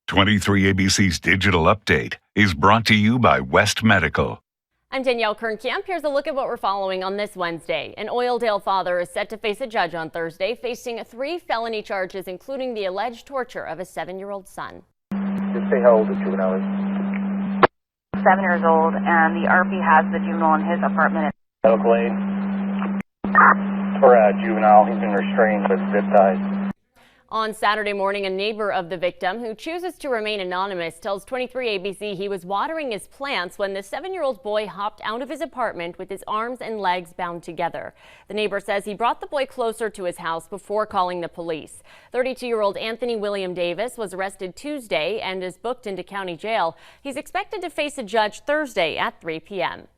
23ABC's Digital Update is brought to you by West Medical. I'm Danielle Kernkamp. Here's a look at what we're following on this Wednesday. An Oildale father is set to face a judge on Thursday, facing 3 felony charges, including the alleged torture of a 7-year-old son. Just say how old the juvenile is. 7 years old, and the RP has the juvenile in his apartment. Medical aid for a juvenile. He's been restrained with zip ties. On Saturday morning, a neighbor of the victim, who chooses to remain anonymous, tells 23ABC he was watering his plants when the 7-year-old boy hopped out of his apartment with his arms and legs bound together. The neighbor says he brought the boy closer to his house before calling the police. 32-year-old Anthony William Davis was arrested Tuesday and is booked into county jail. He's expected to face a judge Thursday at 3 p.m.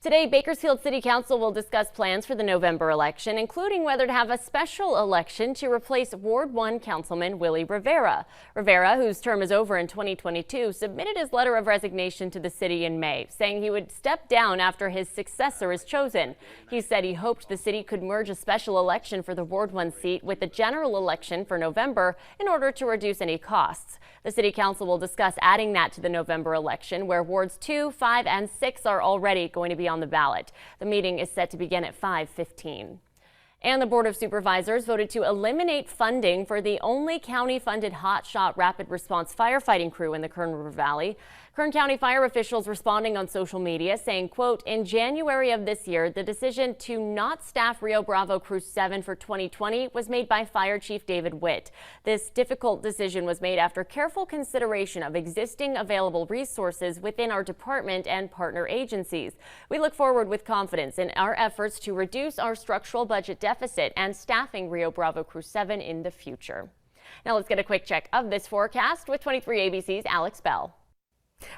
Today, Bakersfield City Council will discuss plans for the November election, including whether to have a special election to replace Ward 1 Councilman Willie Rivera. Rivera, whose term is over in 2022, submitted his letter of resignation to the city in May, saying he would step down after his successor is chosen. He said he hoped the city could merge a special election for the Ward 1 seat with the general election for November in order to reduce any costs. The City Council will discuss adding that to the November election, where Wards 2, 5, and 6 are already going to be on the ballot. The meeting is set to begin at 5:15. And the Board of Supervisors voted to eliminate funding for the only county-funded hotshot rapid response firefighting crew in the Kern River Valley. Kern County fire officials responding on social media saying, quote, in January of this year, the decision to not staff Rio Bravo Crew 7 for 2020 was made by Fire Chief David Witt. This difficult decision was made after careful consideration of existing available resources within our department and partner agencies. We look forward with confidence in our efforts to reduce our structural budget deficit and staffing Rio Bravo Crew 7 in the future. Now let's get a quick check of this forecast with 23ABC's Alex Bell.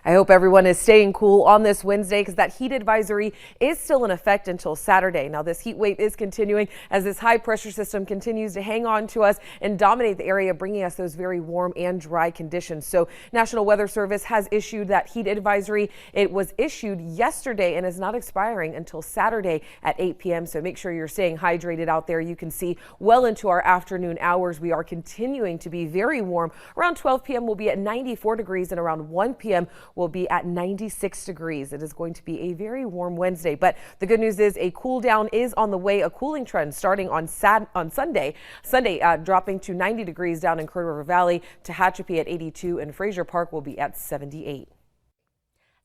I hope everyone is staying cool on this Wednesday because that heat advisory is still in effect until Saturday. Now, this heat wave is continuing as this high pressure system continues to hang on to us and dominate the area, bringing us those very warm and dry conditions. So National Weather Service has issued that heat advisory. It was issued yesterday and is not expiring until Saturday at 8 p.m. So make sure you're staying hydrated out there. You can see well into our afternoon hours. We are continuing to be very warm. Around 12 p.m. we'll be at 94 degrees and around 1 p.m. will be at 96 degrees. It is going to be a very warm Wednesday, but the good news is a cool down is on the way. A cooling trend starting on Sunday dropping to 90 degrees down in Kern River Valley. Tehachapi at 82 and Fraser Park will be at 78.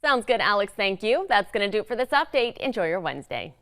Sounds good, Alex. Thank you. That's going to do it for this update. Enjoy your Wednesday.